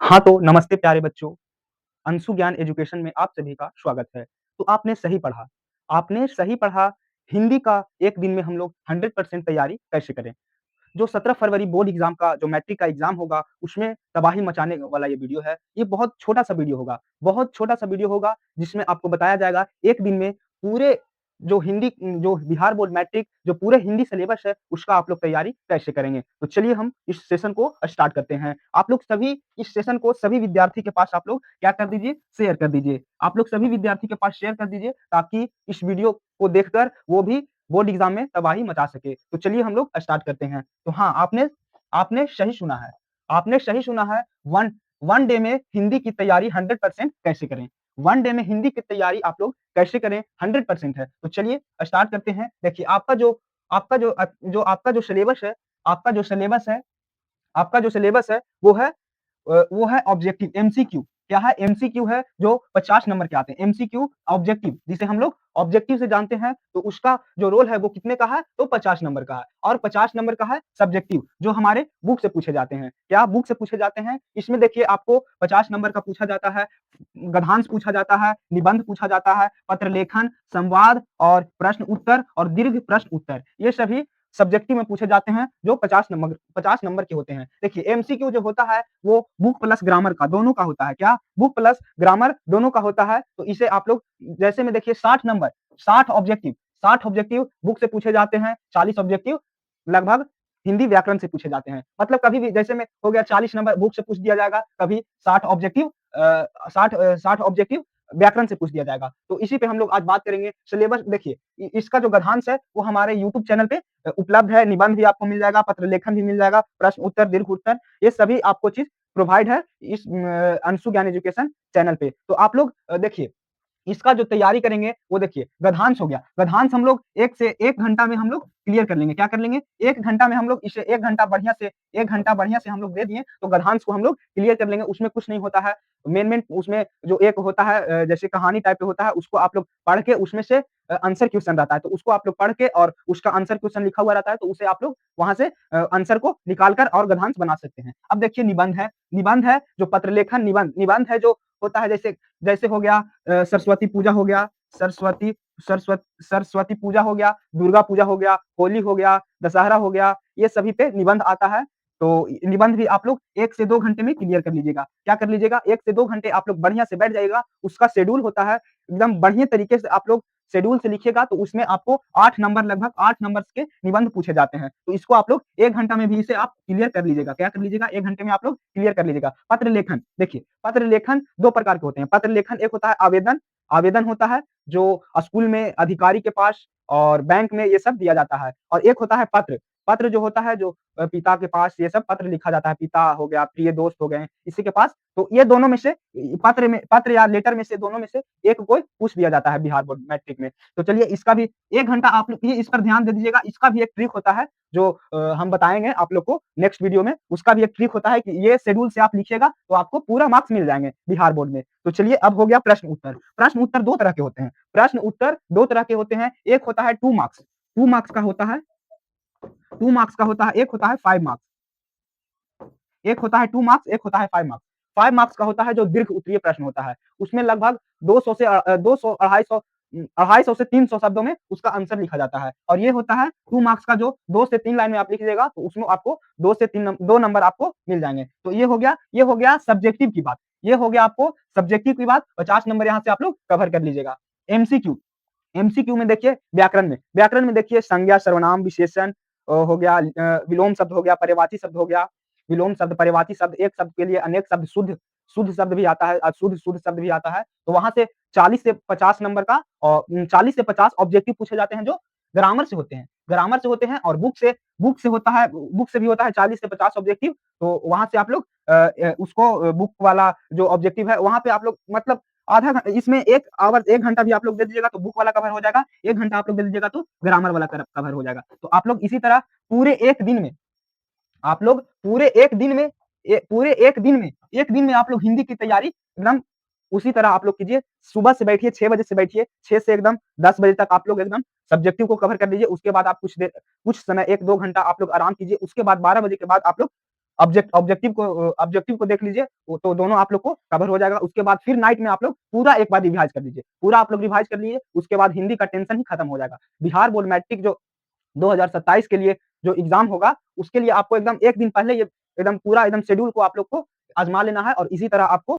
हाँ, तो नमस्ते प्यारे बच्चों, अंशु ज्ञान एजुकेशन में आप सभी का स्वागत है। तो आपने सही पढ़ा, हिंदी का 1 दिन में हम लोग 100% तैयारी कैसे करें? जो 17 फरवरी बोर्ड एग्ज़ाम का जो मैट्रिक का एग्ज़ाम होगा, उसमें तबाही मचाने वाला ये वीडियो है। ये बहुत छोटा-सा वीडियो होगा, जिसमें आपको बताया जाएगा 1 दिन में पूरे जो बिहार बोर्ड मैट्रिक जो पूरे हिंदी सिलेबस है, उसका आप लोग तैयारी कैसे करेंगे। तो चलिए हम इस सेशन को स्टार्ट करते हैं। आप लोग सभी इस सेशन को सभी विद्यार्थी के पास आप लोग क्या कर दीजिए, शेयर कर दीजिए। आप लोग सभी विद्यार्थी के पास शेयर कर दीजिए, ताकि इस वीडियो को देखकर वो भी बोर्ड एग्ज़ाम में तबाही मचा सके। तो चलिए हम लोग स्टार्ट करते हैं। तो हाँ, आपने आपने सही सुना है। आपने सही सुना है, वन वन डे में हिंदी की तैयारी 100% कैसे करें? वन डे में हिंदी की तैयारी आप लोग कैसे करें? 100% है। तो चलिए स्टार्ट करते हैं। देखिए आपका जो सिलेबस है आपका जो सिलेबस है आपका जो सिलेबस है वो है ऑब्जेक्टिव एमसीक्यू। क्या है? एमसीक्यू है जो 50 नंबर के आते हैं। एमसीक्यू ऑब्जेक्टिव जिसे हम लोग ऑब्जेक्टिव से जानते हैं, तो उसका जो रोल है वो कितने का है? तो 50 नंबर का है और 50 नंबर का है सब्जेक्टिव जो हमारे बुक से पूछे जाते हैं। क्या बुक से पूछे जाते हैं? इसमें देखिए आपको 50 नंबर का पूछा जाता है, गद्यांश पूछा जाता है, निबंध पूछा जाता है, पत्र लेखन, संवाद और प्रश्न उत्तर और दीर्घ प्रश्न उत्तर। ये सभी सब्जेक्टिव में पूछे जाते हैं जो 50 नंबर के होते हैं। देखिए एमसीक्यू जो होता है वो बुक प्लस ग्रामर का दोनों का होता है। क्या? बुक प्लस ग्रामर दोनों का होता है। तो इसे आप लोग जैसे में देखिए 60 नंबर 60 ऑब्जेक्टिव बुक से पूछे जाते हैं, 40 ऑब्जेक्टिव लगभग हिंदी व्याकरण से पूछे जाते हैं। मतलब कभी भी जैसे में हो गया 40 नंबर बुक से पूछ दिया जाएगा, कभी 60 ऑब्जेक्टिव व्याकरण से पूछ दिया जाएगा। तो इसी पे हम लोग आज बात करेंगे। सिलेबस देखिए इसका जो गद्यांश है वो हमारे यूट्यूब चैनल पे उपलब्ध है। निबंध भी आपको मिल जाएगा, पत्र लेखन भी मिल जाएगा, प्रश्न उत्तर, दीर्घ उत्तर, ये सभी आपको चीज़ प्रोवाइड है इस अंशु ज्ञान एजुकेशन चैनल पे। तो आप लोग देखिए इसका जो तैयारी करेंगे वो देखिए गद्यांश हो गया। गद्यांश हम लोग 1 से 1 घंटा में हम लोग क्लियर कर लेंगे। क्या कर लेंगे? 1 घंटा में हम लोग इसे 1 घंटा बढ़िया से हम लोग दे दिए तो गद्यांश को हम लोग क्लियर कर लेंगे। उसमें कुछ नहीं होता है। मेन उसमें जो एक होता है जैसे कहानी टाइप का होता है, उसको आप लोग पढ़ के उसमें से आंसर क्वेश्चन रहता है। तो उसको आप लोग पढ़ के और उसका आंसर क्वेश्चन लिखा हुआ रहता है, तो उसे आप लोग वहाँ से आंसर को निकाल कर और गद्यांश बना सकते हैं। अब देखिए निबंध है जो पत्र लेखन निबंध है जो होता है जैसे जैसे हो गया सरस्वती पूजा हो गया, सरस्वती सरस्वती पूजा हो गया, दुर्गा पूजा हो गया, होली हो गया, दशहरा हो गया, ये सभी पे निबंध आता है। तो निबंध भी आप लोग 1 से 2 घंटे में क्लियर कर लीजिएगा। क्या कर लीजिएगा? 1 से 2 घंटे आप लोग बढ़िया से बैठ जाइएगा। उसका शेड्यूल होता है, एकदम बढ़िया तरीके से आप लोग शेड्यूल से लिखिएगा तो उसमें आपको 8 नंबर लगभग 8 नंबर्स के निबंध पूछे जाते हैं। तो इसको आप लोग 1 घंटा में भी इसे आप क्लियर कर लीजिएगा। क्या कर लीजिएगा? 1 घंटे में आप लोग क्लियर कर लीजिएगा। पत्र लेखन, देखिए पत्र लेखन 2 प्रकार के होते हैं। पत्र लेखन एक होता है आवेदन होता है जो स्कूल में अधिकारी के पास और बैंक में ये सब दिया जाता है और एक होता है पत्र। पत्र जो होता है जो पिता के पास ये सब पत्र लिखा जाता है, पिता हो गया, प्रिय दोस्त हो गए, इसी के पास। तो ये दोनों में से पत्र या लेटर में से दोनों में से एक को पूछ दिया जाता है बिहार बोर्ड मैट्रिक में। तो चलिए इसका भी 1 घंटा आप लोग ये इस पर ध्यान दे दीजिएगा। इसका भी एक ट्रिक होता है जो हम बताएँगे आप लोग को नेक्स्ट वीडियो में। उसका भी एक ट्रिक होता है कि ये शेड्यूल से आप लिखिएगा तो आपको पूरा मार्क्स मिल जाएँगे बिहार बोर्ड में। तो चलिए अब हो गया प्रश्न उत्तर। प्रश्न उत्तर 2 तरह के होते हैं। प्रश्न उत्तर 2 तरह के होते हैं। एक होता है 2 मार्क्स, 2 मार्क्स का होता है 2 मार्क्स का होता है, एक होता है 5 मार्क्स। एक होता है 2 मार्क्स, एक होता है 5 मार्क्स। 5 मार्क्स का होता है जो दीर्घ उत्तरीय प्रश्न होता है। उसमें लगभग 200 250 से 300 शब्दों में उसका आंसर लिखा जाता है और ये होता है 2 मार्क्स का जो 2 से 3 लाइन में आप लिख दीजिएगा तो उसमें आपको 2 से 3 2 नंबर आपको मिल जाएँगे। तो ये हो गया सब्जेक्टिव की बात। ये हो गया आपको सब्जेक्टिव की बात, 50 नंबर यहाँ से आप लोग कवर कर लीजिएगा। एमसीक्यू एमसीक्यू में देखिए व्याकरण में देखिए संज्ञा, सर्वनाम, विशेषण हो गया विलोम शब्द हो गया, पर्यायवाची शब्द हो गया। विलोम शब्द, पर्यायवाची शब्द, एक शब्द के लिए अनेक शब्द, शुद्ध शब्द भी आता है, शुद्ध शब्द भी आता है। तो वहाँ से 40 से 50 नंबर का और 40 से 50 ऑब्जेक्टिव पूछे जाते हैं जो ग्रामर से होते हैं और बुक से भी होता है 40 से 50 ऑब्जेक्टिव। तो वहाँ से आप लोग उसको बुक वाला जो ऑब्जेक्टिव है वहाँ पे आप लोग मतलब आधा घ इसमें 1 घंटा भी आप लोग दे दीजिएगा तो बुक वाला कवर हो जाएगा। 1 घंटा आप लोग दे दीजिएगा तो ग्रामर वाला कवर हो जाएगा। तो आप लोग इसी तरह पूरे 1 दिन में आप लोग पूरे 1 दिन में आप लोग हिंदी की तैयारी एकदम उसी तरह आप लोग कीजिए। सुबह से बैठिए 6 बजे से बैठिए, 6 से एकदम 10 बजे तक आप लोग एकदम सब्जेक्टिव को कवर कर लीजिए। उसके बाद आप कुछ समय 1-2 घंटा आप लोग आराम कीजिए। उसके बाद 12 बजे के बाद आप लोग ऑब्जेक्टिव को देख लीजिए, वो तो दोनों आप लोग को कवर हो जाएगा। उसके बाद फिर नाइट में आप लोग पूरा एक बार रिवाइज़ कर लीजिए। पूरा आप लोग रिवाइज़ कर लीजिए, उसके बाद हिंदी का टेंशन ही खत्म हो जाएगा। बिहार बोर्ड मैट्रिक जो 2027 के लिए जो एग्ज़ाम होगा, उसके लिए आपको एकदम 1 दिन पहले ये एकदम पूरा एकदम शेड्यूल को आप लोग को आज़मा लेना है और इसी तरह आपको